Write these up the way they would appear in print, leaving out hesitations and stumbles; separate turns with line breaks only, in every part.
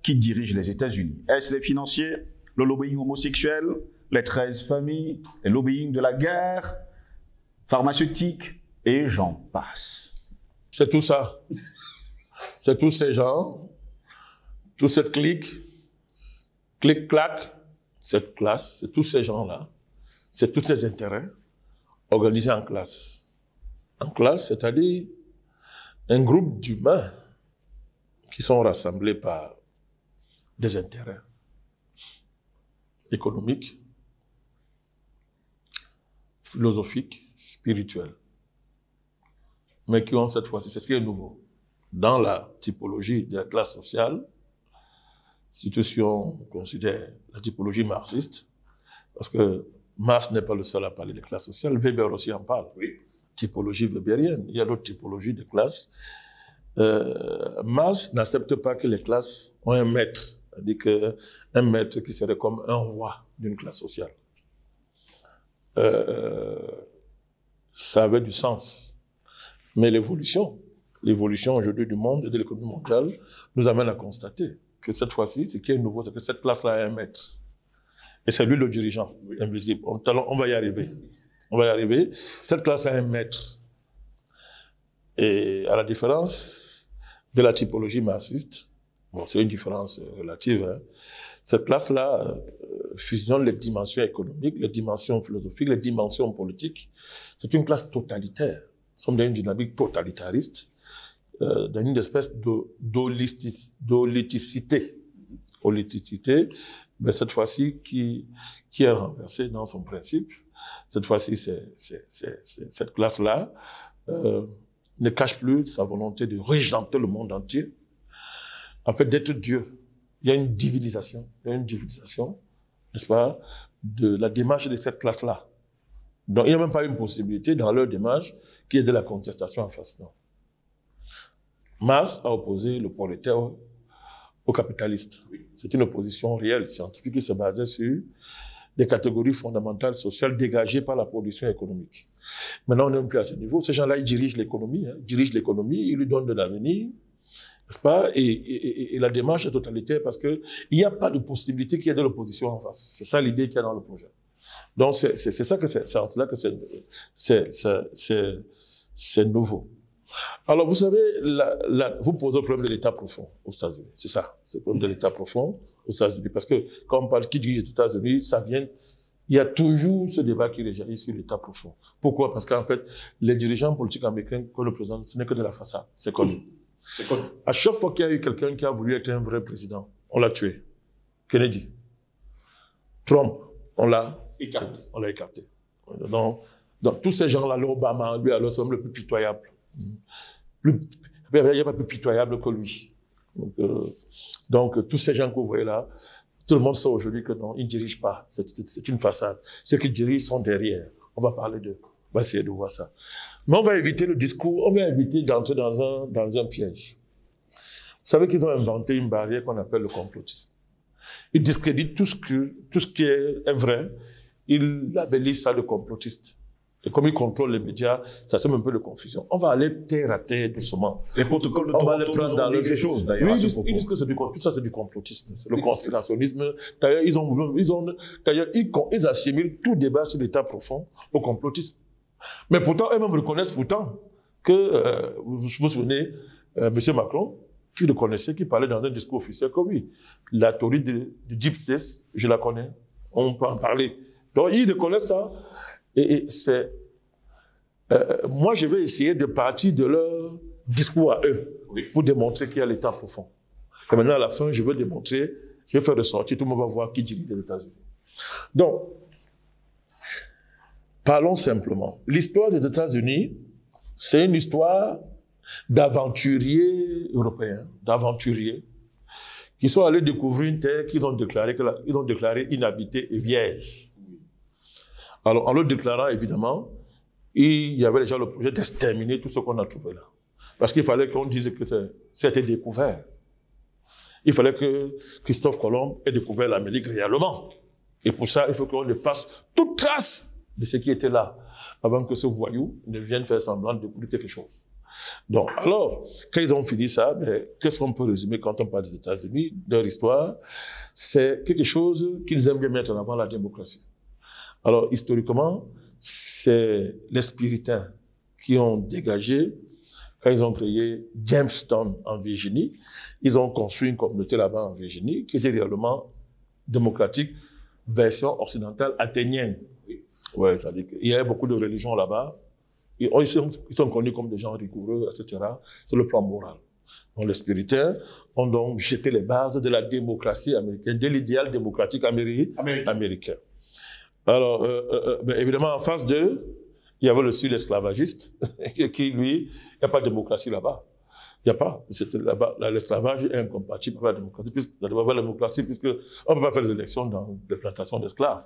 qui dirigent les États-Unis? Est-ce les financiers, le lobbying homosexuel, les 13 familles, le lobbying de la guerre, pharmaceutique, et j'en passe?
C'est tout ça. C'est tous ces gens, toute cette clique, clic-clac, cette classe, c'est tous ces gens-là, c'est tous ces intérêts organisés en classe. En classe, c'est-à-dire un groupe d'humains qui sont rassemblés par des intérêts économiques, philosophiques, spirituels, mais qui ont cette fois-ci, c'est ce qui est nouveau, dans la typologie de la classe sociale, surtout si on considère la typologie marxiste, parce que Marx n'est pas le seul à parler des classes sociales, Weber aussi en parle. Oui. Typologie weberienne, il y a d'autres typologies de classes. Marx n'accepte pas que les classes ont un maître, c'est-à-dire qu'un maître qui serait comme un roi d'une classe sociale. Ça avait du sens. Mais l'évolution aujourd'hui du monde et de l'économie mondiale nous amène à constater que cette fois-ci, ce qui est nouveau, c'est que cette classe-là a un maître. Et c'est lui le dirigeant, invisible. On va y arriver. On va y arriver. Cette classe a un maître. Et à la différence de la typologie marxiste, bon, c'est une différence relative, hein, cette classe-là fusionne les dimensions économiques, les dimensions philosophiques, les dimensions politiques. C'est une classe totalitaire. Nous sommes dans une dynamique totalitariste, dans une espèce d'holicité, mais cette fois-ci qui est renversée dans son principe. Cette fois-ci, cette classe-là ne cache plus sa volonté de régenter le monde entier, en fait d'être Dieu. Il y a une divinisation, n'est-ce pas, de la démarche de cette classe-là. Donc il n'y a même pas une possibilité dans leur démarche qui est de la contestation en face. Non. Marx a opposé le prolétaire aux capitalistes. C'est une opposition réelle, scientifique, qui se basait sur des catégories fondamentales sociales dégagées par la production économique. Maintenant, on n'est même plus à ce niveau. Ces gens-là, ils dirigent l'économie, ils lui donnent de l'avenir, n'est-ce pas? Et la démarche est totalitaire parce que il n'y a pas de possibilité qu'il y ait de l'opposition en face. C'est ça l'idée qu'il y a dans le projet. Donc, c'est ça que c'est en cela que c'est nouveau. Alors, vous savez, vous posez le problème de l'État profond aux États-Unis. C'est ça, c'est le problème de l'État profond aux États-Unis. Parce que quand on parle qui dirige les États-Unis, il y a toujours ce débat qui rejaillit sur l'État profond. Pourquoi? Parce qu'en fait, les dirigeants politiques américains qu'on le présente, ce n'est que de la façade. C'est connu. À chaque fois qu'il y a eu quelqu'un qui a voulu être un vrai président, on l'a tué. Kennedy. Trump, on l'a écarté. Donc, tous ces gens-là, l'Obama, lui, alors, c'est même le plus pitoyable. Il n'y a pas plus pitoyable que lui. Donc, tous ces gens que vous voyez là, tout le monde sait aujourd'hui que non, ils ne dirigent pas. C'est une façade. Ceux qui dirigent sont derrière. On va parler d'eux. On va essayer de voir ça. Mais on va éviter le discours, on va éviter d'entrer dans un piège. Vous savez qu'ils ont inventé une barrière qu'on appelle le complotisme. Ils discréditent tout ce qui est vrai. Ils labellisent ça de complotiste. Et comme ils contrôlent les médias, ça sème un peu de confusion. On va aller terre à terre doucement.
Les protocoles de Toronto nous ont dit des choses, d'ailleurs.
Oui, ils disent que c'est du complotisme, ça c'est du complotisme. C'est le conspirationnisme. D'ailleurs, ils assimilent tout débat sur l'état profond au complotisme. Mais pourtant, eux-mêmes reconnaissent que, vous vous souvenez, M. Macron, qui le connaissait, qui parlait dans un discours officiel que oui, la théorie du deep state, je la connais. On peut en parler. Donc, ils reconnaissent ça. Et c'est... moi, je vais essayer de partir de leur discours à eux pour démontrer qu'il y a l'état profond. Et maintenant, à la fin, je vais faire ressortir, tout le monde va voir qui dirige les États-Unis. Donc, parlons simplement. L'histoire des États-Unis, c'est une histoire d'aventuriers européens, d'aventuriers, qui sont allés découvrir une terre qu'ils ont déclarée inhabitée et vierge. Alors, en le déclarant, évidemment, il y avait déjà le projet d'exterminer tout ce qu'on a trouvé là. Parce qu'il fallait qu'on dise que c'était découvert. Il fallait que Christophe Colomb ait découvert l'Amérique réellement. Et pour ça, il faut qu'on efface toute trace de ce qui était là, avant que ce voyou ne vienne faire semblant de découvrir quelque chose. Donc, alors, quand ils ont fini ça, ben, qu'est-ce qu'on peut résumer quand on parle des États-Unis, de leur histoire? C'est quelque chose qu'ils aiment bien mettre en avant, la démocratie. Alors, historiquement, c'est les Puritains qui ont dégagé, quand ils ont créé Jamestown en Virginie, ils ont construit une communauté là-bas en Virginie qui était réellement démocratique, version occidentale athénienne. Ouais, ça veut dire qu'il y a beaucoup de religions là-bas. Ils sont connus comme des gens rigoureux, etc. sur le plan moral. Donc, les Puritains ont donc jeté les bases de la démocratie américaine, de l'idéal démocratique américain. Alors, ben, évidemment, en face d'eux, il y avait le sud-esclavagiste, qui, lui, il n'y a pas de démocratie là-bas. Il n'y a pas. Là-bas, l'esclavage est incompatible avec la démocratie, puisque on ne peut pas faire des élections dans des plantations d'esclaves.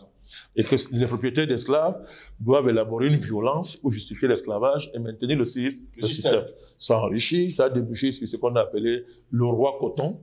Et que les propriétaires d'esclaves doivent élaborer une violence pour justifier l'esclavage et maintenir le système. Ça enrichit, ça a débouché sur ce qu'on a appelé le roi coton,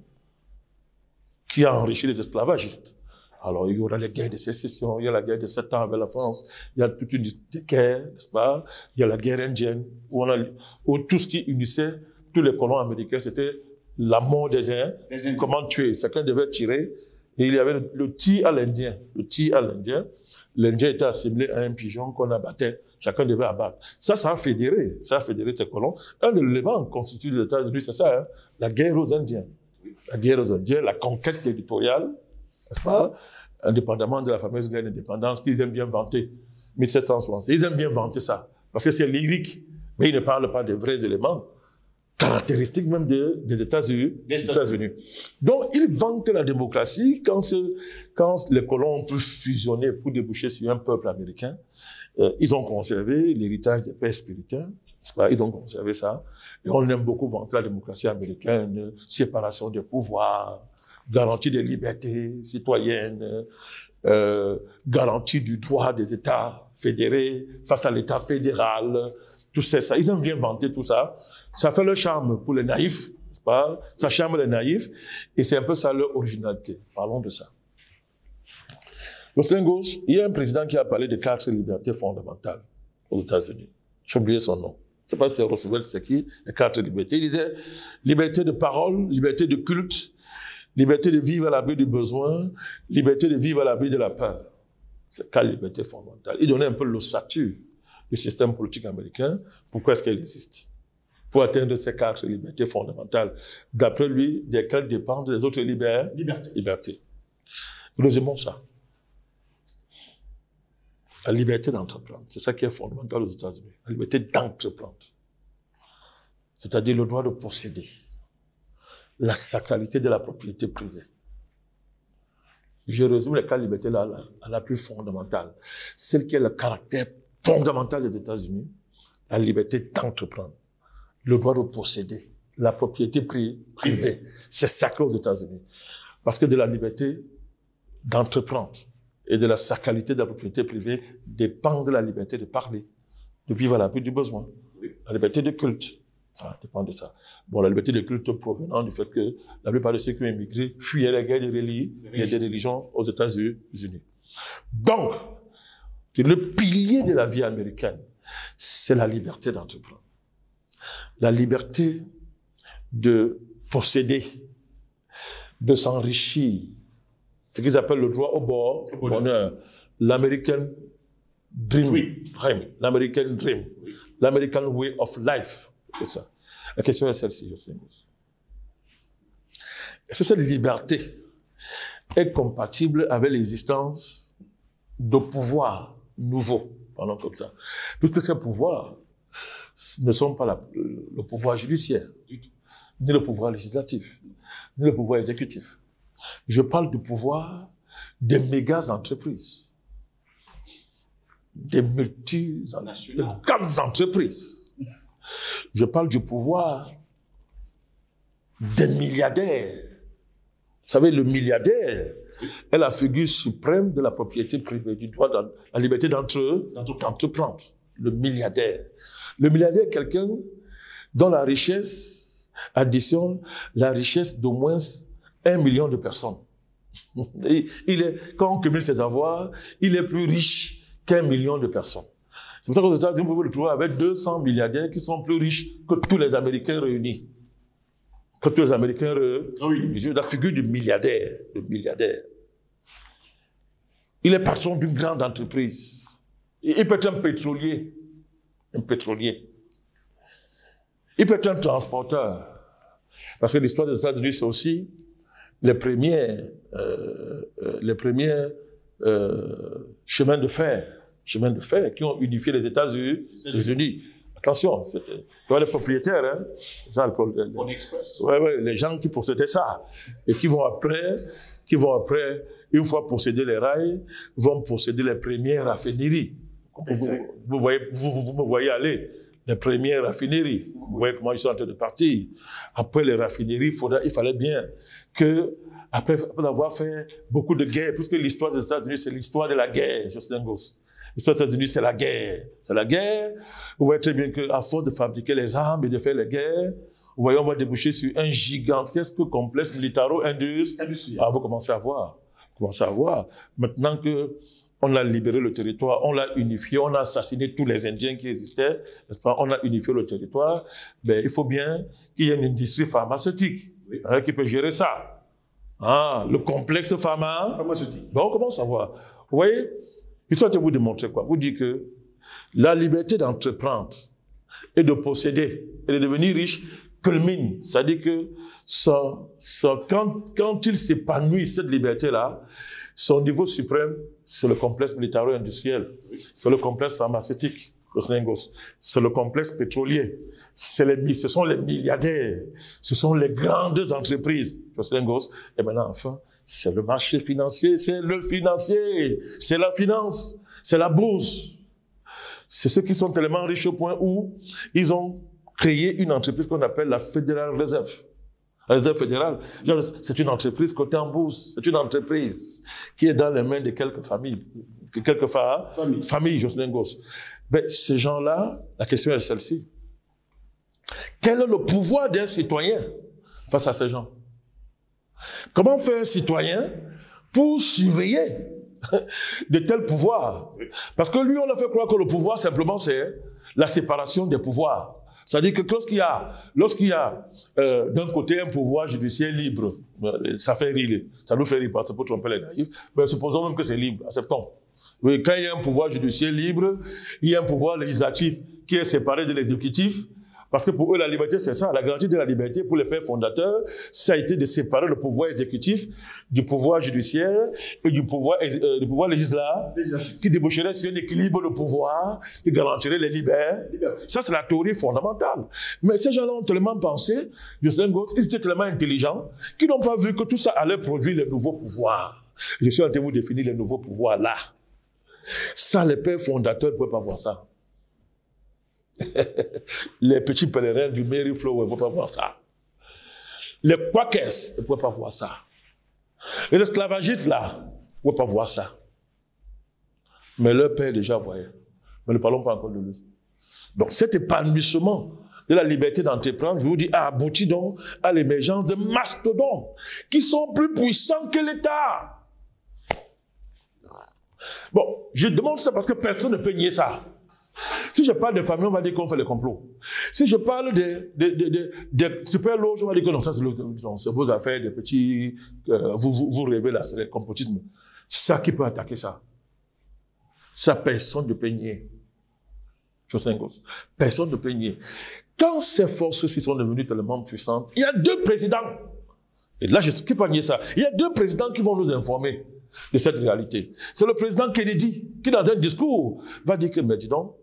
qui a enrichi les esclavagistes. Alors, il y aura les guerres de sécession, il y a la guerre de 7 ans avec la France, il y a toute une guerre, n'est-ce pas? Il y a la guerre indienne, où tout ce qui unissait tous les colons américains, c'était la mort des Indiens. Comment tuer? Chacun devait tirer. Et il y avait le tir à l'Indien. Le tir à l'Indien. L'Indien était assimilé à un pigeon qu'on abattait. Chacun devait abattre. Ça a fédéré. Ça a fédéré ces colons. Un des éléments constitués des États-Unis, c'est ça, hein? La guerre aux Indiens. La guerre aux Indiens, la conquête territoriale, n'est-ce pas? Indépendamment de la fameuse guerre d'indépendance qu'ils aiment bien vanter. 1760. Ils aiment bien vanter ça. Parce que c'est lyrique. Mais ils ne parlent pas des vrais éléments caractéristiques même des États-Unis. Donc, ils vantent la démocratie quand les colons ont pu fusionner pour déboucher sur un peuple américain. Ils ont conservé l'héritage des pères puritains. Ils ont conservé ça. Et on aime beaucoup vanter la démocratie américaine, séparation des pouvoirs, garantie des libertés citoyennes, garantie du droit des États fédérés face à l'État fédéral. Tout ça, ils aiment bien vanter tout ça. Ça fait le charme pour les naïfs, n'est-ce pas? Ça charme les naïfs, et c'est un peu ça leur originalité. Parlons de ça. Los, il y a un président qui a parlé de 4 libertés fondamentales aux États-Unis. J'ai oublié son nom. Je ne sais pas si c'est Roosevelt, c'est qui, les 4 libertés. Il disait liberté de parole, liberté de culte, liberté de vivre à l'abri du besoin, liberté de vivre à l'abri de la peur. C'est 4 libertés fondamentales. Il donnait un peu l'ossature du système politique américain. Pourquoi est-ce qu'elle existe? Pour atteindre ces 4 libertés fondamentales, d'après lui, desquelles dépendent les autres libertés. Résumons ça. La liberté d'entreprendre, c'est ça qui est fondamental aux États-Unis. La liberté d'entreprendre. C'est-à-dire le droit de posséder. La sacralité de la propriété privée. Je résume les 4 libertés là, la plus fondamentale. Celle qui est le caractère fondamental des États-Unis, la liberté d'entreprendre, le droit de posséder, la propriété privée. C'est sacré aux États-Unis. Parce que de la liberté d'entreprendre et de la sacralité de la propriété privée dépend de la liberté de parler, de vivre à l'abri du besoin. La liberté de culte, ça dépend de ça. Bon, la liberté de culte provenant du fait que la plupart de ceux qui ont immigré fuyaient la guerre des religions aux États-Unis. Donc, le pilier de la vie américaine, c'est la liberté d'entreprendre. La liberté de posséder, de s'enrichir. Ce qu'ils appellent le droit au bonheur. L'American Dream. L'American Dream. L'American Way of Life. C'est ça. La question est celle-ci, je sais. Est-ce que cette liberté est compatible avec l'existence de pouvoirs nouveaux, parlons comme ça, puisque ces pouvoirs ne sont pas le pouvoir judiciaire, ni le pouvoir législatif, ni le pouvoir exécutif. Je parle du pouvoir des méga-entreprises, des grandes entreprises. Je parle du pouvoir des milliardaires. Vous savez, le milliardaire est la figure suprême de la propriété privée, du droit de la liberté d'entreprendre. Le milliardaire. Le milliardaire est quelqu'un dont la richesse additionne la richesse d'au moins 1 million de personnes. Quand on cumule ses avoirs, il est plus riche qu'1 million de personnes. C'est pour ça qu'aux États-Unis, vous pouvez le trouver avec 200 milliardaires qui sont plus riches que tous les Américains réunis. Que tous les Américains réunis. La figure du milliardaire. Il est patron d'une grande entreprise. Il peut être un pétrolier. Un pétrolier. Il peut être un transporteur. Parce que l'histoire des États-Unis, c'est aussi les premiers chemins de fer qui ont unifié les États-Unis. Attention, c'était les propriétaires, hein, les gens qui possédaient ça, et qui vont après, une fois posséder les rails, vont posséder les premières raffineries. Vous me voyez aller. Les premières raffineries. Vous voyez comment ils sont en train de partir. Après les raffineries, il fallait bien que, après avoir fait beaucoup de guerres, puisque l'histoire des États-Unis, c'est l'histoire de la guerre, Jocelyn Goss. L'histoire des États-Unis, c'est la guerre. C'est la guerre. Vous voyez très bien qu'à force de fabriquer les armes et de faire les guerres, vous voyez, on va déboucher sur un gigantesque complexe militaro-industriel. Ah, vous commencez à voir. Maintenant que on a libéré le territoire, on l'a unifié, on a assassiné tous les Indiens qui existaient, n'est-ce pas? On a unifié le territoire. Ben, il faut bien qu'il y ait une industrie pharmaceutique qui peut gérer ça. Le complexe pharmaceutique. Ben, on commence à voir. Vous voyez, il faut vous démontrer quoi? Vous dites que la liberté d'entreprendre et de posséder et de devenir riche culmine. C'est-à-dire que quand il s'épanouit, cette liberté-là, son niveau suprême, c'est le complexe militaro-industriel, c'est le complexe pharmaceutique, c'est le complexe pétrolier, ce sont les milliardaires, ce sont les grandes entreprises, et maintenant, enfin, c'est le marché financier, c'est le financier, c'est la finance, c'est la bourse. C'est ceux qui sont tellement riches au point où ils ont créé une entreprise qu'on appelle la Federal Reserve. La Réserve fédérale, c'est une entreprise cotée en bourse. C'est une entreprise qui est dans les mains de quelques familles. Familles, Jocelyn Goss. Ben, ces gens-là, la question est celle-ci. Quel est le pouvoir d'un citoyen face à ces gens? Comment fait un citoyen pour surveiller de tels pouvoirs? Parce que lui, on a fait croire que le pouvoir, simplement, c'est la séparation des pouvoirs. C'est-à-dire que lorsqu'il y a d'un côté un pouvoir judiciaire libre, ça nous fait rire parce que pour tromper les naïfs, mais supposons même que c'est libre, acceptons. Oui, quand il y a un pouvoir judiciaire libre, il y a un pouvoir législatif qui est séparé de l'exécutif, parce que pour eux, la liberté, c'est ça. La garantie de la liberté pour les pères fondateurs, ça a été de séparer le pouvoir exécutif du pouvoir judiciaire et du pouvoir législatif, qui déboucherait sur un équilibre de pouvoir, qui garantirait les libertés. Ça, c'est la théorie fondamentale. Mais ces gens-là ont tellement pensé, Jocelyn Goss, ils étaient tellement intelligents, qu'ils n'ont pas vu que tout ça allait produire les nouveaux pouvoirs. Je suis en train de vous définir les nouveaux pouvoirs là. Ça, les pères fondateurs ne pouvaient pas voir ça. Les petits pèlerins du Mary Flow ne peuvent pas voir ça. Les Quakers ne peuvent pas voir ça. Les esclavagistes là ne peuvent pas voir ça. Mais leur père déjà voyait. Mais ne parlons pas encore de lui. Donc cet épanouissement de la liberté d'entreprendre, je vous dis, a abouti donc à l'émergence de mastodontes qui sont plus puissants que l'État. Bon, je demande ça parce que personne ne peut nier ça. Si je parle de famille, on va dire qu'on fait les complots. Si je parle des super loges, on va dire que non, ça c'est vos affaires, des petits, vous rêvez là, c'est le complotisme. Ça qui peut attaquer ça. Ça, personne ne peut nier. Personne ne peut nier. Quand ces forces-ci sont devenues tellement puissantes, il y a deux présidents. Et là, qui peut nier ça? Il y a deux présidents qui vont nous informer de cette réalité. C'est le président Kennedy qui, dans un discours, va dire que, mais dis donc,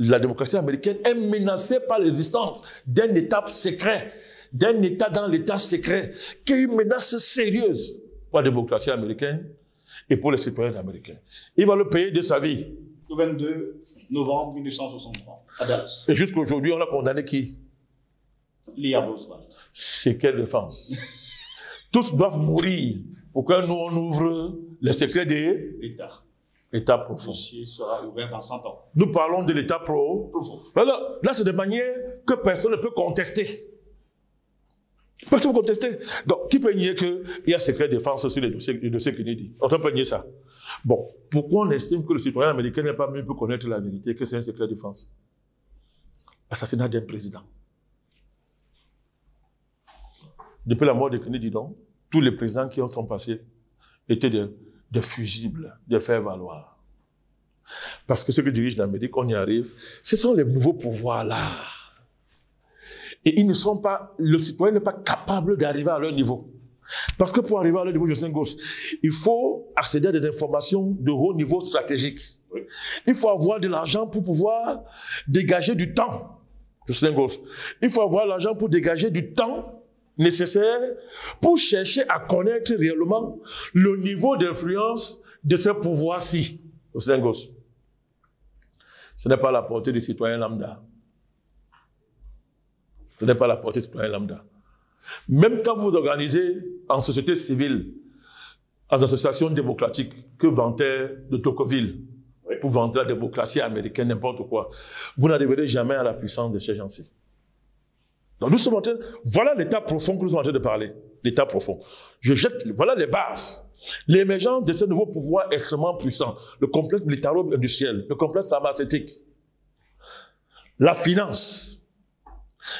la démocratie américaine est menacée par l'existence d'un État secret, d'un État dans l'État secret, qui est une menace sérieuse pour la démocratie américaine et pour les citoyens américains. Il va le payer de sa vie.
Le 22 novembre 1963, à Dallas.
Et jusqu'aujourd'hui, on a condamné qui?
Lee Roosevelt.
C'est quelle défense? Tous doivent mourir pour que nous, on ouvre les secrets de l'État profond.
Le dossier sera ouvert dans 100 ans.
Nous parlons de l'État profond. Alors, là, c'est de manière que personne ne peut contester. Personne ne peut contester. Donc, qui peut nier qu'il y a secret défense sur les dossiers Kennedy? On peut nier ça. Bon, pourquoi on estime que le citoyen américain n'est pas mieux pour connaître la vérité, que c'est un secret de défense? Assassinat d'un président. Depuis la mort de Kennedy, donc, tous les présidents qui en sont passés étaient des fusibles, des faire-valoir. Parce que ceux qui dirigent l'Amérique, on y arrive, ce sont les nouveaux pouvoirs-là. Et ils ne sont pas, le citoyen n'est pas capable d'arriver à leur niveau. Parce que pour arriver à leur niveau, Josselin-Gosse, il faut accéder à des informations de haut niveau stratégique. Oui. Il faut avoir de l'argent pour pouvoir dégager du temps. Josselin-Gosse. Il faut avoir l'argent pour dégager du temps nécessaire pour chercher à connaître réellement le niveau d'influence de ce pouvoir-ci. Josselin-Gosse. Ce n'est pas la portée du citoyen lambda. Ce n'est pas la portée du citoyen lambda. Même quand vous organisez en société civile, en association démocratique, que vantait de Tocqueville, pour vanter la démocratie américaine, n'importe quoi, vous n'arriverez jamais à la puissance de ces gens-ci. Donc nous sommes en train, voilà l'état profond que nous sommes en train de parler, l'état profond. Voilà les bases. L'émergence de ce nouveau pouvoir extrêmement puissant, le complexe militaro-industriel, le complexe pharmaceutique, la finance,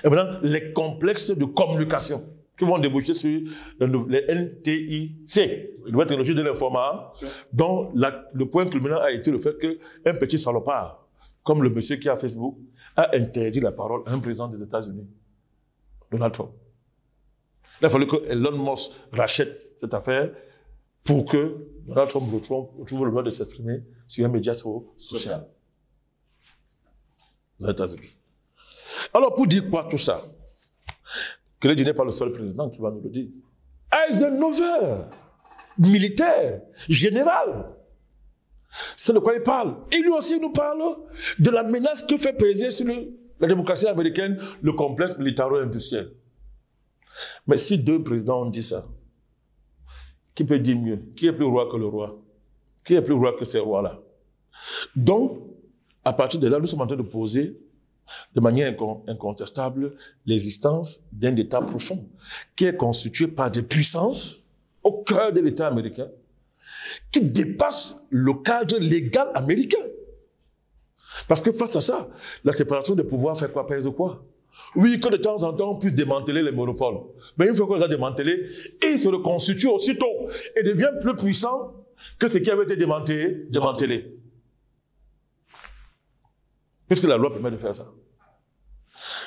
et maintenant les complexes de communication qui vont déboucher sur les NTIC, les nouvelles technologies de l'information, dont le point culminant a été le fait qu'un petit salopard, comme le monsieur qui a Facebook, a interdit la parole à un président des États-Unis, Donald Trump. Il a fallu que Elon Musk rachète cette affaire pour que Donald Trump retrouve le droit de s'exprimer sur un média social aux États-Unis. Alors, pour dire quoi tout ça? Kennedy n'est pas le seul président qui va nous le dire. Eisenhower, militaire, général, c'est de quoi il parle. Et lui aussi nous parle de la menace que fait peser sur la démocratie américaine le complexe militaro-industriel. Mais si deux présidents ont dit ça, qui peut dire mieux? Qui est plus roi que le roi? Qui est plus roi que ces rois-là? Donc, à partir de là, nous sommes en train de poser de manière incontestable l'existence d'un État profond qui est constitué par des puissances au cœur de l'État américain qui dépassent le cadre légal américain. Parce que face à ça, la séparation des pouvoirs fait quoi, pèse quoi? Oui, que de temps en temps on puisse démanteler les monopoles. Mais une fois qu'on les a démantelés, ils se reconstituent aussitôt et deviennent plus puissants que ce qui avait été démantelé. Puisque la loi permet de faire ça.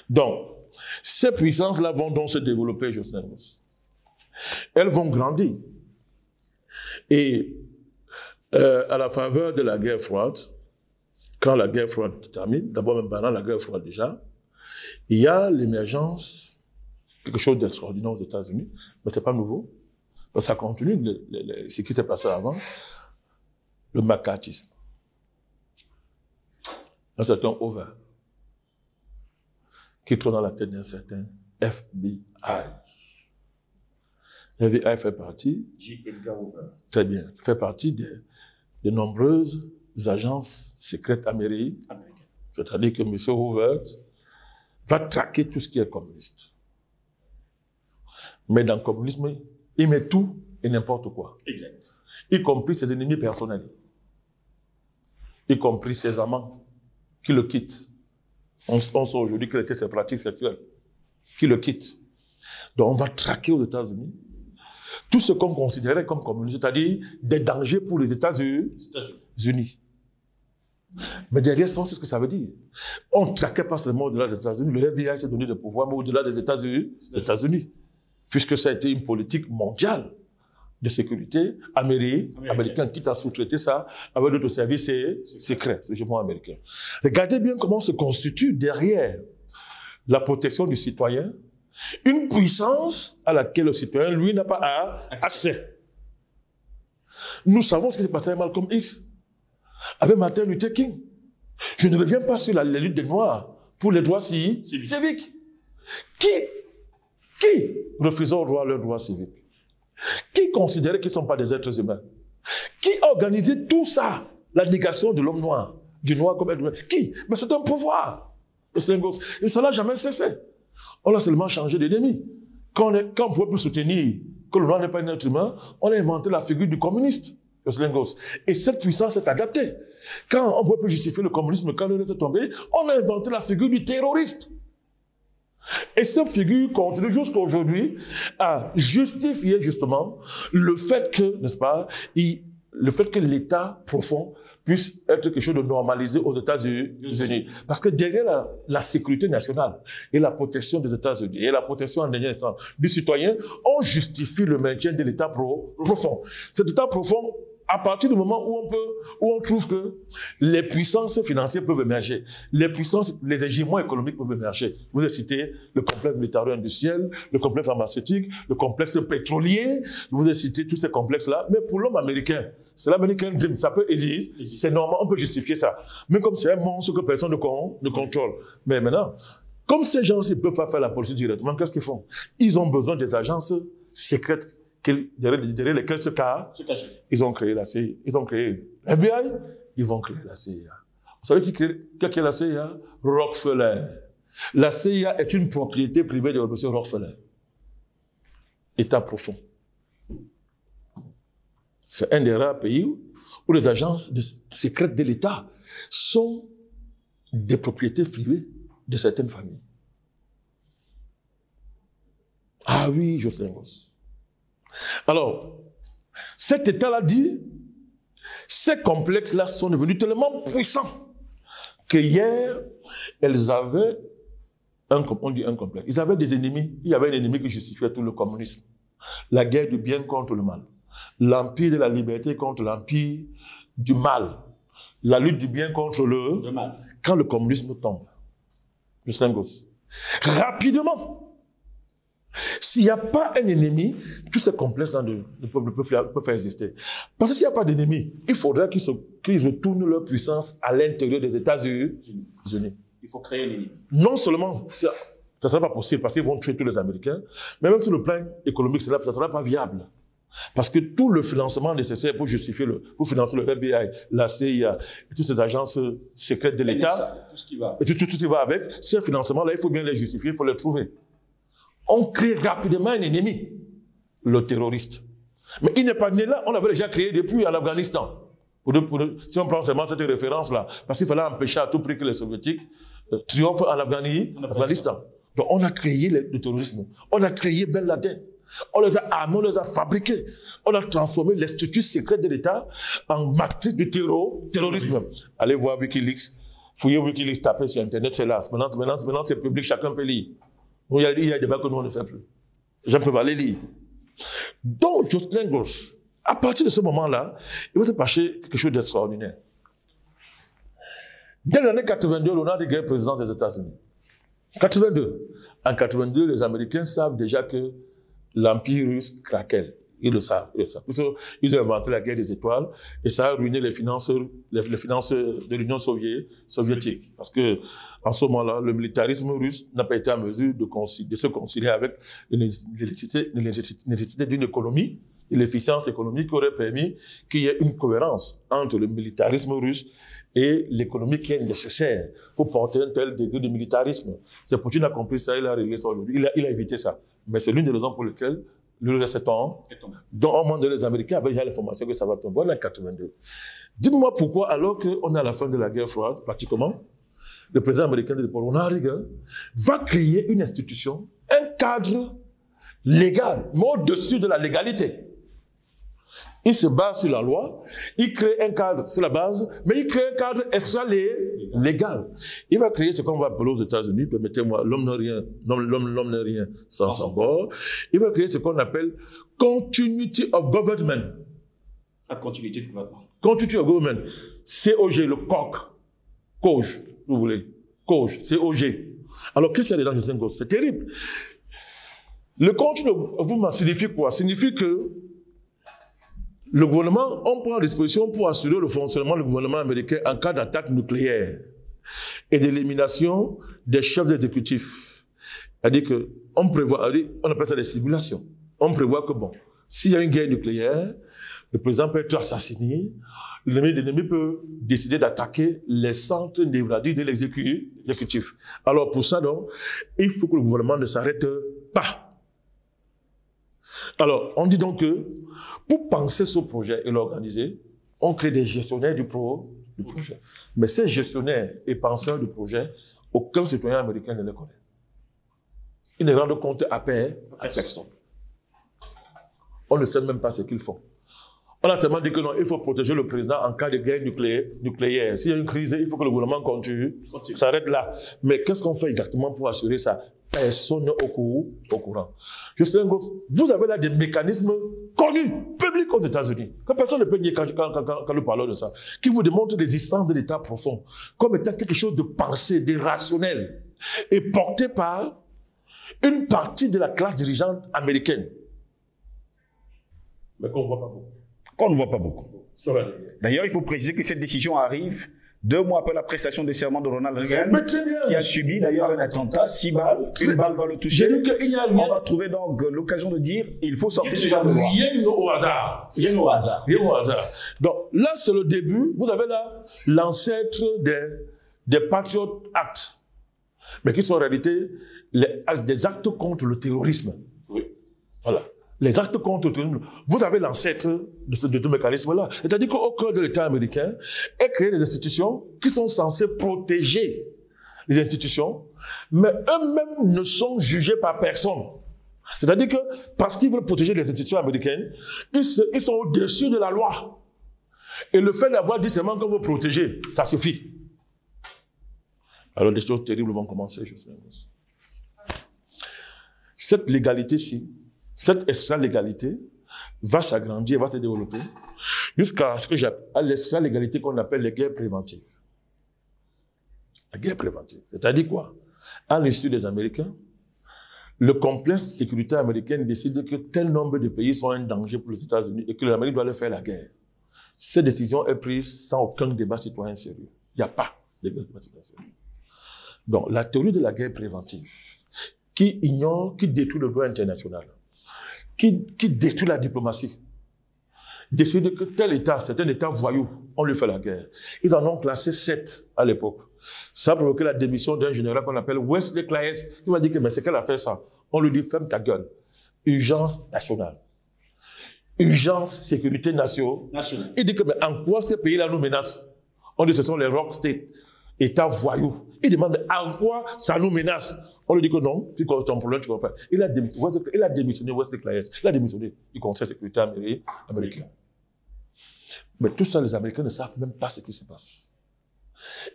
Donc, ces puissances-là vont donc se développer, Josselin-Gosse. Elles vont grandir. Et à la faveur de la guerre froide, quand la guerre froide termine, d'abord même pendant la guerre froide déjà, il y a l'émergence, quelque chose d'extraordinaire aux États-Unis, mais ce n'est pas nouveau. Ça continue ce qui s'est passé avant, le McCarthyisme. Un certain Hoover, qui trône dans la tête d'un certain FBI. FBI fait partie,
J. Edgar Hoover.
Très bien, fait partie des nombreuses agences secrètes américaines. C'est-à-dire que M. Hoover va traquer tout ce qui est communiste. Mais dans le communisme, il met tout et n'importe quoi.
Exact.
Y compris ses ennemis personnels. Y compris ses amants qui le quittent. On sait aujourd'hui quelles étaient ses pratiques sexuelles. Qui le quittent. Donc on va traquer aux États-Unis tout ce qu'on considérait comme communiste, c'est-à-dire des dangers pour les États-Unis. Mais derrière ça, c'est ce que ça veut dire. On ne traquait pas seulement au-delà des États-Unis, le FBI s'est donné de pouvoir, mais au-delà des États-Unis. Puisque ça a été une politique mondiale de sécurité américaine, qui a sous-traité ça avec d'autres services secrets, le gouvernement américain. Regardez bien comment se constitue derrière la protection du citoyen une puissance à laquelle le citoyen, lui, n'a pas accès. Nous savons ce qui s'est passé avec Malcolm X, avec Martin Luther King. Je ne reviens pas sur la lutte des Noirs pour les droits civiques. Qui refusait aux droits leurs droits civiques? Qui considérait qu'ils ne sont pas des êtres humains? Qui organisait tout ça? La négation de l'homme noir, du noir comme être humain. Qui? Mais c'est un pouvoir. Et ça n'a jamais cessé. On a seulement changé d'ennemi. Quand on ne pouvait plus soutenir que le noir n'est pas un être humain, on a inventé la figure du communiste. Et cette puissance est adaptée. Quand on ne peut plus justifier le communisme, quand le reste est tombé, on a inventé la figure du terroriste. Et cette figure continue jusqu'à aujourd'hui à justifier justement le fait que, n'est-ce pas, le fait que l'État profond puisse être quelque chose de normalisé aux États-Unis. Parce que derrière la sécurité nationale et la protection des États-Unis et la protection en dernier instant du citoyen, on justifie le maintien de l'État profond. Cet État profond, à partir du moment où on trouve que les puissances financières peuvent émerger, les hégémons économiques peuvent émerger. Vous avez cité le complexe militaro-industriel, le complexe pharmaceutique, le complexe pétrolier, vous avez cité tous ces complexes-là, mais pour l'homme américain, c'est l'American Dream, ça peut exister, c'est normal, on peut justifier ça. Mais comme c'est un monstre que personne ne contrôle. Mais maintenant, comme ces gens ne peuvent pas faire la politique directement, qu'est-ce qu'ils font? Ils ont besoin des agences secrètes derrière lesquels se cachent. Ils ont créé la CIA, ils ont créé l'FBI, ils vont créer la CIA. Vous savez qui est la CIA? Rockefeller. La CIA est une propriété privée de M. Rockefeller. État profond. C'est un des rares pays où les agences secrètes de l'État sont des propriétés privées de certaines familles. Ah oui, Jocelyn Goss. Alors, cet État-là dit, ces complexes-là sont devenus tellement puissants que hier, elles avaient un complexe. Ils avaient des ennemis. Il y avait un ennemi qui justifiait tout le communisme. La guerre du bien contre le mal. L'empire de la liberté contre l'empire du mal. La lutte du bien contre le mal. Quand le communisme tombe. Justin Goss. Rapidement. S'il n'y a pas un ennemi, tous ces complexes-là ne peuvent faire exister. Parce que s'il n'y a pas d'ennemi, il faudra qu'ils retournent leur puissance à l'intérieur des États-Unis.
Il faut créer l'ennemi.
Non seulement, ça ne sera pas possible parce qu'ils vont tuer tous les Américains, mais même sur le plan économique, ça ne sera pas viable. Parce que tout le financement nécessaire pour financer le FBI, la CIA, et toutes ces agences secrètes de l'État,
tout ce qui va.
Et tout ce qui va avec, ces financements-là, il faut bien les justifier, il faut les trouver. On crée rapidement un ennemi, le terroriste. Mais il n'est pas né là, on l'avait déjà créé depuis en Afghanistan. Si on prend seulement cette référence-là, parce qu'il fallait empêcher à tout prix que les soviétiques triomphent en Afghanistan. Donc on a créé le terrorisme, on a créé Ben Laden, on les a armés, on les a fabriqués, on a transformé les structures secrètes de l'État en matrice du terrorisme. Allez voir Wikileaks, fouillez Wikileaks, tapez sur Internet, c'est là. Maintenant c'est public, chacun peut lire. Il y a des débats que nous, on ne fait plus. Les gens peuvent aller lire. Donc, Jocelyn Goss, à partir de ce moment-là, il va se passer quelque chose d'extraordinaire. Dès l'année 82, on a des guerres présidentes des États-Unis. 82. En 82, les Américains savent déjà que l'Empire russe craquait. Ils le savent. Ils ont inventé la guerre des étoiles et ça a ruiné les finances de l'Union soviétique. Parce que, en ce moment-là, le militarisme russe n'a pas été en mesure de se concilier avec les nécessités d'une économie et l'efficience économique qui aurait permis qu'il y ait une cohérence entre le militarisme russe et l'économie qui est nécessaire pour porter un tel degré de militarisme. C'est Poutine a compris ça, il a réglé ça aujourd'hui. Il a évité ça. Mais c'est l'une des raisons pour lesquelles le reste tombe. Donc, au moment de les Américains avaient déjà l'information que ça va tomber. On est en 82. Dites-moi pourquoi, alors qu'on est à la fin de la guerre froide, pratiquement, le président américain de l'époque, Ronald Reagan, va créer une institution, un cadre légal, mais au-dessus de la légalité. Il se base sur la loi, il crée un cadre sur la base, mais il crée un cadre extra-légal. Il va créer ce qu'on va appeler aux États-Unis, permettez-moi, l'homme n'est rien sans son bord. Il va créer ce qu'on appelle Continuity of Government.
La continuité de gouvernement.
Continuity of Government. COG, le COG. COG, vous voulez. COG, COG. Alors, qu'est-ce qu'il y a dedans, Justin Goss? C'est terrible. Le Continuity of Government signifie quoi? Signifie que le gouvernement, on prend disposition pour assurer le fonctionnement du gouvernement américain en cas d'attaque nucléaire et d'élimination des chefs d'exécutif. C'est-à-dire qu'on prévoit, on appelle ça des simulations. On prévoit que bon, s'il y a une guerre nucléaire, le président peut être assassiné, l'ennemi peut décider d'attaquer les centres névralgiques de l'exécutif. Alors pour ça donc, il faut que le gouvernement ne s'arrête pas. Alors, on dit donc que pour penser ce projet et l'organiser, on crée des gestionnaires du projet. Mais ces gestionnaires et penseurs du projet, aucun citoyen américain ne les connaît. Ils ne rendent compte à personne. On ne sait même pas ce qu'ils font. On a seulement dit que non, il faut protéger le président en cas de guerre nucléaire. S'il y a une crise, il faut que le gouvernement continue. Ça arrête là. Mais qu'est-ce qu'on fait exactement pour assurer ça? Personne n'est au courant. Justin Goff, vous avez là des mécanismes connus, publics aux États-Unis, que personne ne peut nier quand nous parlons de ça, qui vous démontrent l'existence de l'État profond, comme étant quelque chose de pensé, de rationnel, et porté par une partie de la classe dirigeante américaine. Mais qu'on ne voit pas beaucoup.
Qu'on ne voit pas beaucoup. D'ailleurs, il faut préciser que cette décision arrive 2 mois après la prestation de serment de Ronald Reagan, qui a subi d'ailleurs un attentat, 6 balles, une balle va le toucher. On va trouver donc l'occasion de dire il faut sortir ce genre de loi.
Rien au hasard. Rien au hasard. Rien au hasard. Donc là, c'est le début. Vous avez là l'ancêtre des Patriot Acts, mais qui sont en réalité des actes contre le terrorisme. Oui. Voilà. Les actes contre le terrorisme. Vous avez l'ancêtre de ce mécanisme-là. C'est-à-dire qu'au cœur de l'État américain est créé des institutions qui sont censées protéger les institutions, mais eux-mêmes ne sont jugés par personne. C'est-à-dire que parce qu'ils veulent protéger les institutions américaines, ils sont au-dessus de la loi. Et le fait d'avoir dit seulement qu'on veut protéger, ça suffit. Alors des choses terribles vont commencer, je sais. Cette légalité-ci, cette extra-légalité va s'agrandir, va se développer jusqu'à ce que j'appelle l'extra-légalité qu'on appelle les guerres préventives. La guerre préventive, c'est-à-dire quoi? À l'issue des Américains, le complexe sécuritaire américain décide que tel nombre de pays sont un danger pour les États-Unis et que l'Amérique doit leur faire la guerre. Cette décision est prise sans aucun débat citoyen sérieux. Il n'y a pas de débat citoyen sérieux. Donc, la théorie de la guerre préventive, qui ignore, qui détruit le droit international, qui détruit la diplomatie, décide que tel État, c'est un État voyou, on lui fait la guerre. Ils en ont classé 7 à l'époque. Ça a provoqué la démission d'un général qu'on appelle Wesley Claes, qui m'a dit que mais c'est qu'elle a fait ça. On lui dit ferme ta gueule. Urgence nationale. Urgence sécurité nationale. Il dit que mais en quoi ces pays-là nous menacent? On dit que ce sont les rock states, États voyous. Il demande en quoi ça nous menace? On lui dit que non, si tu as ton problème, tu comprends. Il a démissionné Wesley Claes. Il a démissionné du Conseil de sécurité américain. Mais tout ça, les Américains ne savent même pas ce qui se passe.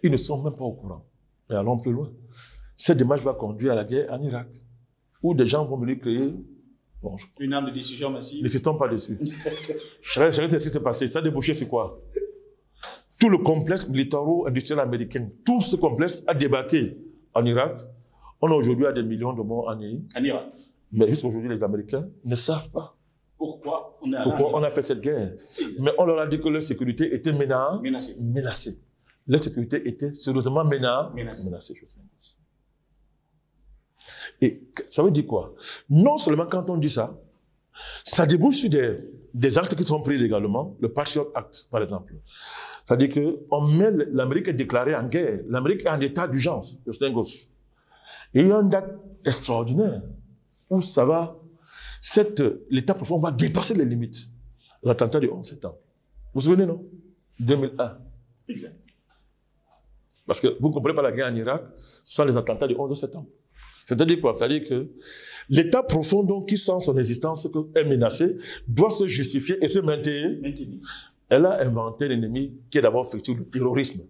Ils ne sont même pas au courant. Mais allons plus loin. Cette démarche va conduire à la guerre en Irak, où des gens vont venir créer
une arme de destruction massive.
N'insistons pas dessus. Je sais ce qui s'est passé. Ça a débouché sur quoi? Tout le complexe militaro-industriel américain, tout ce complexe a débarqué en Irak. On a aujourd'hui des millions de morts en Irak. Mais jusqu'à aujourd'hui, les Américains ne savent pas.
Pourquoi on
a fait cette guerre? Mais on leur a dit que leur sécurité était menacée. Leur sécurité était sérieusement menacée. Et ça veut dire quoi? Non seulement quand on dit ça, ça débouche sur des actes qui sont pris légalement, le Patriot Act, par exemple. C'est-à-dire que l'Amérique est déclarée en guerre, l'Amérique est en état d'urgence, Et il y a une date extraordinaire où ça va, l'état profond va dépasser les limites. L'attentat du 11 septembre. Vous vous souvenez, non? 2001. Exact. Parce que vous ne comprenez pas la guerre en Irak sans les attentats du 11 septembre. C'est-à-dire quoi? C'est-à-dire que l'état profond, donc, qui sent son existence est menacé, doit se justifier et se maintenir. Elle a inventé l'ennemi qui est d'abord fictif, le terrorisme.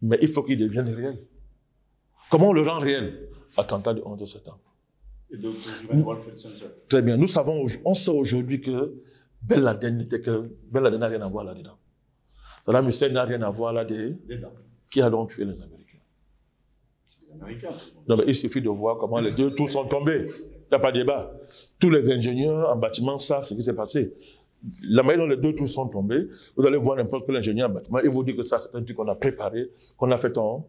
Mais il faut qu'il devienne réel. Comment on le rend réel? Attentat du 11 septembre. Et donc, très bien. On sait aujourd'hui que Ben Laden n'a rien à voir là-dedans. Saddam Hussein n'a rien à voir là-dedans. Qui a donc tué les Américains? C'est les Américains. Non, mais il suffit de voir comment les 2 tours sont tombés. Il n'y a pas de débat. Tous les ingénieurs en bâtiment savent ce qui s'est passé. La manière dont les 2 tours sont tombés, vous allez voir n'importe quel ingénieur en bâtiment, il vous dit que ça, c'est un truc qu'on a préparé, qu'on a fait tomber.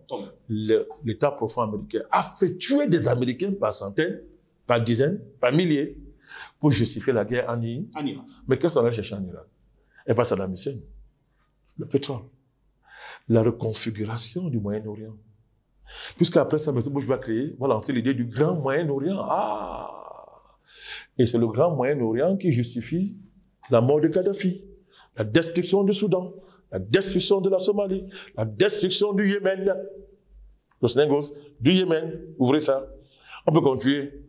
L'État profond américain a fait tuer des Américains par centaines, par dizaines, par milliers, pour justifier la guerre en Irak. Mais qu'est-ce qu'on a cherché en Irak? Et pas Saddam Hussein. Le pétrole. La reconfiguration du Moyen-Orient. Puisqu'après ça, M. Bush va lancer l'idée du grand Moyen-Orient. Et c'est le grand Moyen-Orient qui justifie la mort de Kadhafi, la destruction du Soudan, la destruction de la Somalie, la destruction du Yémen. Le Sénégal, du Yémen, ouvrez ça. On peut continuer.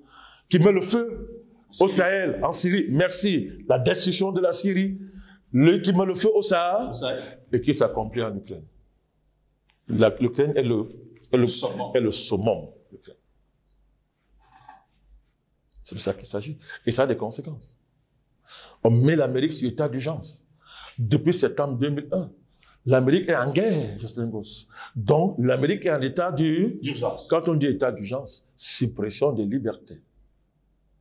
Qui met le feu au Sahel, en Syrie. Merci. La destruction de la Syrie. Qui met le feu au Sahel. Et qui s'accomplit en Ukraine. L'Ukraine est le summum. C'est de ça qu'il s'agit. Et ça a des conséquences. On met l'Amérique sur état d'urgence. Depuis septembre 2001, l'Amérique est en guerre, Justin Goss. Donc, l'Amérique est en état d'urgence. Quand on dit état d'urgence, suppression des libertés.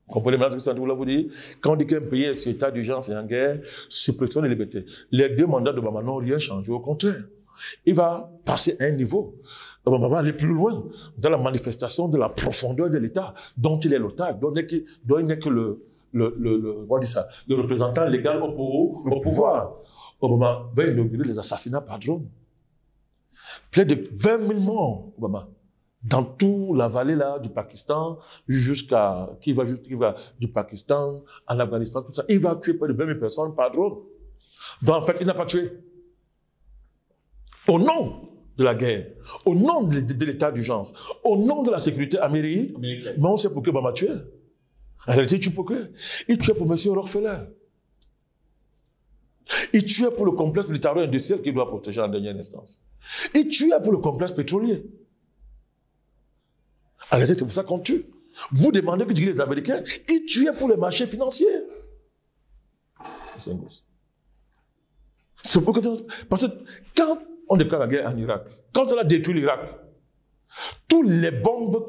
Vous comprenez maintenant ce que je voulais vous dire? Quand on dit qu'un pays est sur état d'urgence et en guerre, suppression des libertés. Les 2 mandats d'Obama n'ont rien changé, au contraire. Il va passer à un niveau. Obama va aller plus loin dans la manifestation de la profondeur de l'État dont il est l'otage, dont il n'est que le représentant légal au pouvoir. Obama va inaugurer les assassinats par drone. Plus de 20 000 morts, Obama, dans toute la vallée là du Pakistan, qui va du Pakistan en Afghanistan, tout ça. Il va tuer près de 20 000 personnes par drone. Donc en fait, il n'a pas tué. Au nom de la guerre, au nom de l'état d'urgence, au nom de la sécurité américaine, mais on sait pourquoi Obama tuait. En réalité, il tue pour quoi? Il tuait pour M. Rockefeller. Il tuait pour le complexe militaro-industriel qu'il doit protéger en dernière instance. Il tuait pour le complexe pétrolier. En réalité, c'est pour ça qu'on tue. Vous demandez que tu dis les Américains, ils tuaient pour les marchés financiers. C'est un gosse. C'est pourquoi, parce que quand on déclare la guerre en Irak, quand on a détruit l'Irak, toutes les bombes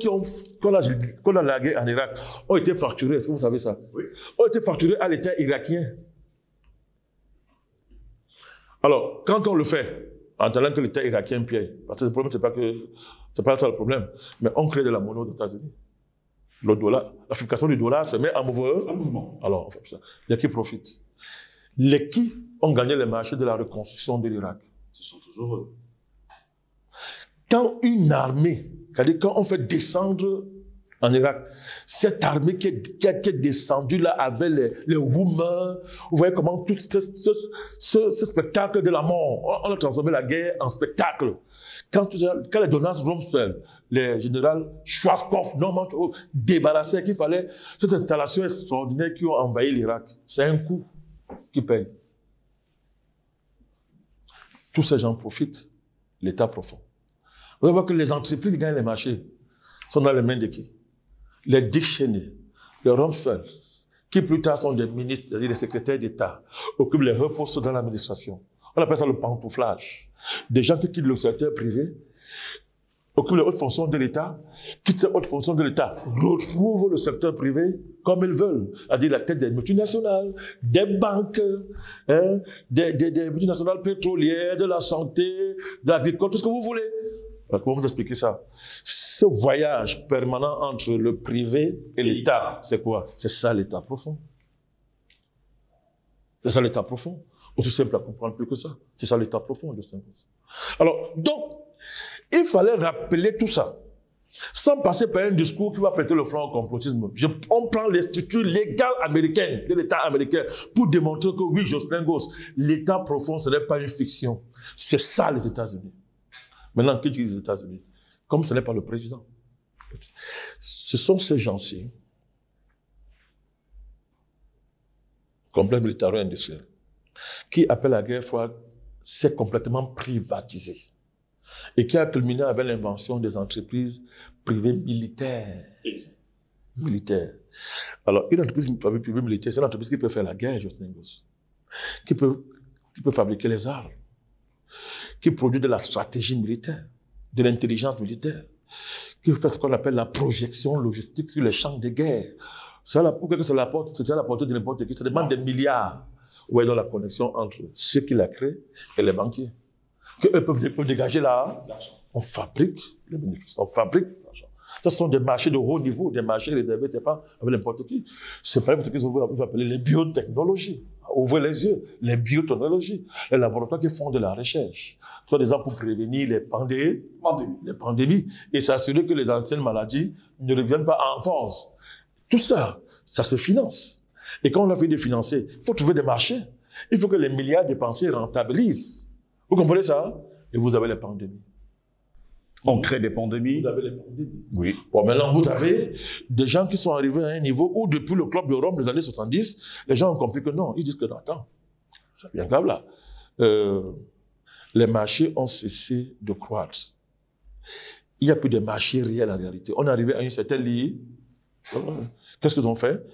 qu'on a la guerre en Irak ont été facturées, est-ce que vous savez ça? Oui. Ont été facturées à l'État irakien. Alors, quand on le fait, en attendant que l'État irakien paye, parce que le problème, c'est pas ça le problème, mais on crée de la monnaie aux États-Unis. Le dollar, la fluctuation du dollar se met en mouvement. Alors, on fait ça. Les qui profitent. Les qui ont gagné les marchés de la reconstruction de l'Irak.
Ce sont toujours eux.
Quand une armée, c'est-à-dire quand on fait descendre en Irak, cette armée qui est descendue là avec les Roumains, vous voyez comment tout ce spectacle de la mort, on a transformé la guerre en spectacle. Quand les Donald Rumsfeld, les généraux Schwarzkopf, Norman, débarrassaient qu'il fallait cette installation extraordinaire qui ont envahi l'Irak, c'est un coup qui paye. Tous ces gens profitent, l'État profond. Vous allez voir que les entreprises qui gagnent les marchés sont dans les mains de qui? Les Dick Cheney, les Rumsfeld, qui plus tard sont des ministres, c'est-à-dire des secrétaires d'État, occupent les hauts postes dans l'administration. On appelle ça le pantouflage. Des gens qui quittent le secteur privé, occupent les hautes fonctions de l'État, quittent ces hautes fonctions de l'État, retrouvent le secteur privé comme ils veulent, c'est-à-dire la tête des multinationales, des banques, des multinationales pétrolières, de la santé, de l'agriculture, tout ce que vous voulez. Alors, comment vous expliquer ça? Ce voyage permanent entre le privé et l'État, c'est quoi? C'est ça l'État profond. C'est ça l'État profond. Aussi simple à comprendre plus que ça. C'est ça l'État profond de Justin Goss. Alors, donc, il fallait rappeler tout ça, sans passer par un discours qui va prêter le flanc au complotisme. On prend les structures légales américaines, de l'État américain, pour démontrer que oui, Justin Goss, l'État profond, ce n'est pas une fiction. C'est ça les États-Unis. Maintenant, que disent les États-Unis? Comme ce n'est pas le président. Ce sont ces gens-ci, complexe militaro-industriel, qui, après la guerre froide, s'est complètement privatisé et qui a culminé avec l'invention des entreprises privées militaires. Alors, une entreprise privée militaire, c'est une entreprise qui peut faire la guerre, Justin Goss, qui peut fabriquer les armes, qui produit de la stratégie militaire, de l'intelligence militaire, qui fait ce qu'on appelle la projection logistique sur les champs de guerre. C'est à la portée de n'importe qui, ça demande des milliards. Vous voyez donc la connexion entre ceux qui la créent et les banquiers. Qu'eux peuvent dégager l'argent. On fabrique les bénéfices, on fabrique l'argent. Ce sont des marchés de haut niveau, des marchés réservés, c'est pas avec n'importe qui. C'est pas n'importe qui, vous appelez les biotechnologies. Ouvrez les yeux, les biotechnologies, les laboratoires qui font de la recherche, soit des gens pour prévenir les pandémies et s'assurer que les anciennes maladies ne reviennent pas en force. Tout ça, ça se finance. Et quand on a fait de financer, il faut trouver des marchés. Il faut que les milliards dépensés rentabilisent. Vous comprenez ça? Et vous avez les pandémies.
On crée des pandémies.
Vous avez les pandémies.
Oui.
Bon, maintenant, vous avez des gens qui sont arrivés à un niveau où, depuis le club de Rome des années 70, les gens ont compris que non. Ils disent que, attends, ça vient grave là. Les marchés ont cessé de croître. Il n'y a plus de marché réel en réalité. On est arrivé à une certaine ligne. Qu'est-ce qu'ils ont fait?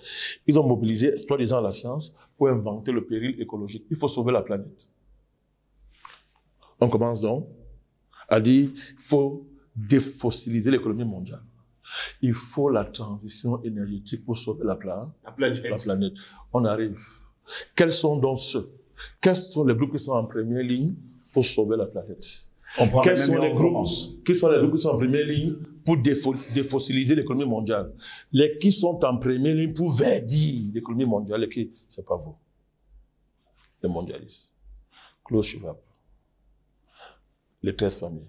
Ils ont mobilisé, soi-disant la science, pour inventer le péril écologique. Il faut sauver la planète. On commence donc à dire qu'il faut défossiliser l'économie mondiale. Il faut la transition énergétique pour sauver la planète. On arrive. Quels sont donc ceux? Quels sont les groupes qui sont en première ligne pour sauver la planète? Quels sont les groupes qui sont en première ligne pour défossiliser l'économie mondiale? Les qui sont en première ligne pour verdir l'économie mondiale, qui? C'est pas vous. Les mondialistes. Klaus Schwab, les 13 familles,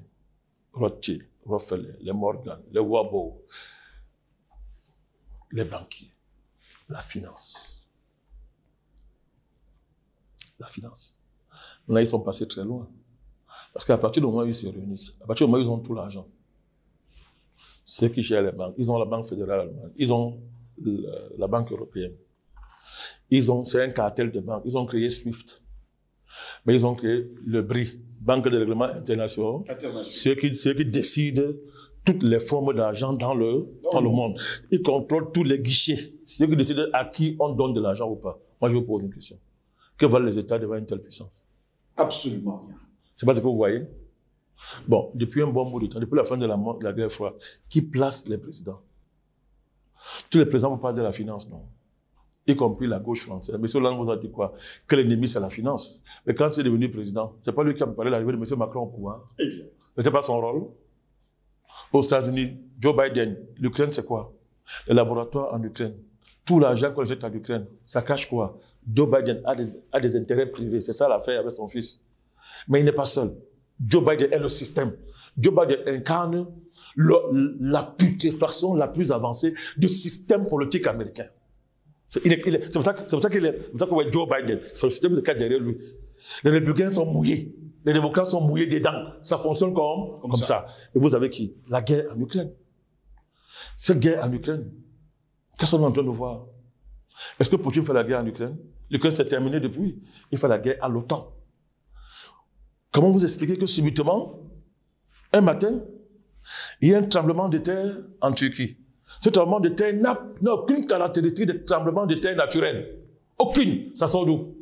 Rothschild, Rockefeller, les Morgan, les Warburg, les banquiers, la finance. La finance. Là, ils sont passés très loin. Parce qu'à partir du moment où ils se réunissent, à partir du moment où ils ont tout l'argent, ceux qui gèrent les banques, ils ont la Banque fédérale allemande, ils ont la Banque européenne, c'est un cartel de banques, ils ont créé SWIFT, mais ils ont créé le BRI, Banque de règlement international, ceux qui décident toutes les formes d'argent dans le monde. Ils contrôlent tous les guichets, ceux qui décident à qui on donne de l'argent ou pas. Moi, je vous pose une question. Que valent les États devant une telle puissance?
Absolument rien.
C'est pas ce que vous voyez? Bon, depuis un bon bout de temps, depuis la fin de la guerre froide, qui place les présidents? Tous les présidents vous parlent de la finance, non? Y compris la gauche française. M. Hollande vous a dit quoi? Que l'ennemi, c'est la finance. Mais quand il est devenu président, c'est pas lui qui a parlé de l'arrivée de M. Macron au pouvoir.
Exact.
C'était pas son rôle. Aux États-Unis, Joe Biden, l'Ukraine, c'est quoi? Les laboratoires en Ukraine. Tout l'argent qu'on jette en Ukraine, ça cache quoi? Joe Biden a des intérêts privés. C'est ça l'affaire avec son fils. Mais il n'est pas seul. Joe Biden est le système. Joe Biden incarne la putréfaction la plus avancée du système politique américain. C'est pour ça que vous voyez Joe Biden. C'est le système qui est derrière lui. Les républicains sont mouillés. Les démocrates sont mouillés dedans. Ça fonctionne comme ça. Et vous avez qui? La guerre en Ukraine. Cette guerre en Ukraine, qu'est-ce qu'on est en train de voir? Est-ce que Poutine fait la guerre en Ukraine? L'Ukraine s'est terminée depuis. Il fait la guerre à l'OTAN. Comment vous expliquez que subitement, un matin, il y a un tremblement de terre en Turquie? Ce tremblement de terre n'a aucune caractéristique de tremblement de terre naturel. Aucune. Ça sort d'où?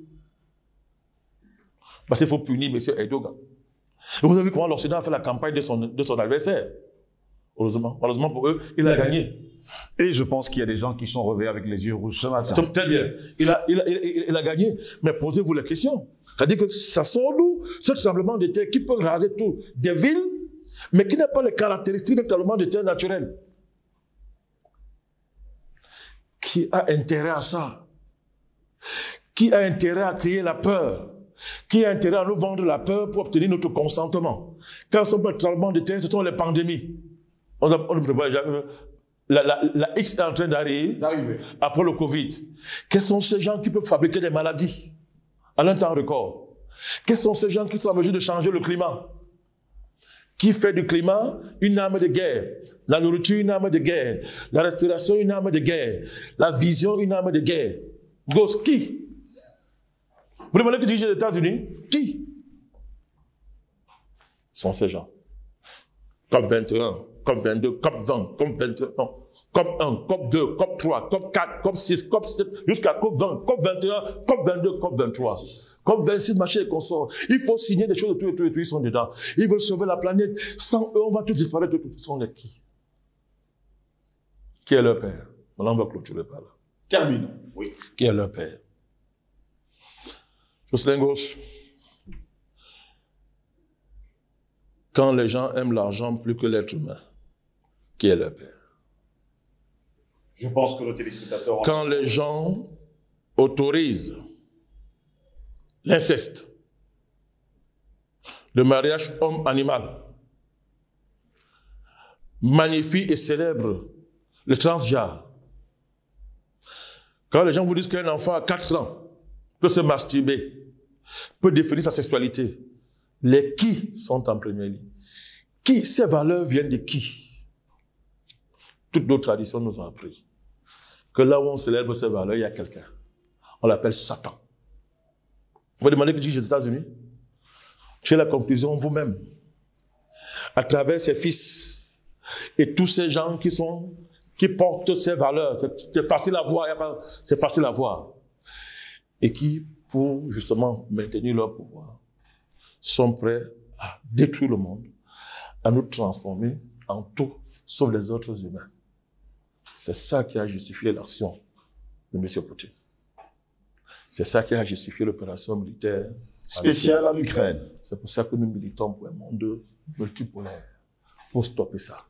Parce qu'il faut punir M. Erdogan. Et vous avez vu comment l'Occident a fait la campagne de son adversaire. Heureusement pour eux, il a gagné.
Et je pense qu'il y a des gens qui sont réveillés avec les yeux rouges ce matin.
Très bien. Il a gagné. Mais posez-vous la question. C'est-à-dire que ça sort d'où? Ce tremblement de terre qui peut raser tout. Des villes, mais qui n'a pas les caractéristiques d'un tremblement de terre naturel. Qui a intérêt à ça? Qui a intérêt à créer la peur? Qui a intérêt à nous vendre la peur pour obtenir notre consentement? Quand ce sont pas les tremblements de terre, ce sont les pandémies. On ne prévoit déjà la X est en train d'arriver après le Covid. Quels sont ces gens qui peuvent fabriquer des maladies en un temps record? Quels sont ces gens qui sont en mesure de changer le climat? Qui fait du climat une arme de guerre? La nourriture, une arme de guerre. La respiration, une arme de guerre. La vision, une arme de guerre. Ghost, qui? Vous demandez qui dirige les États-Unis? Qui? Sont ces gens. COP 21, COP 22, COP 20, COP 21, non. COP 1, COP 2, COP 3, COP 4, COP 6, COP 7, jusqu'à COP 20, COP 21, COP 22, COP 23. COP 26, machin et consort. Il faut signer des choses de tout, ils sont dedans. Ils veulent sauver la planète. Sans eux, on va tous disparaître. Ils sont les qui? Qui est leur père? Maintenant, on va clôturer par là.
Terminons. Oui.
Qui est leur père? Jocelyn Gauche. Quand les gens aiment l'argent plus que l'être humain, qui est leur père?
Je pense que le téléspectateur...
Quand les gens autorisent l'inceste, le mariage homme-animal, magnifient et célèbrent le transgenre, Quand les gens vous disent qu'un enfant à 4 ans peut se masturber, peut définir sa sexualité, les qui sont en première ligne? Qui? Ces valeurs viennent de qui? Toutes nos traditions nous ont appris que là où on célèbre ces valeurs, il y a quelqu'un. On l'appelle Satan. Vous me demandez que dit aux États-Unis? J'ai la conclusion vous-même. À travers ses fils et tous ces gens qui portent ces valeurs, c'est facile à voir, c'est facile à voir. Et qui, pour justement maintenir leur pouvoir, sont prêts à détruire le monde, à nous transformer en tout sauf les autres humains. C'est ça qui a justifié l'action de M. Poutine. C'est ça qui a justifié l'opération militaire
spéciale en Ukraine.
C'est pour ça que nous militons pour un monde multipolaire, pour stopper ça.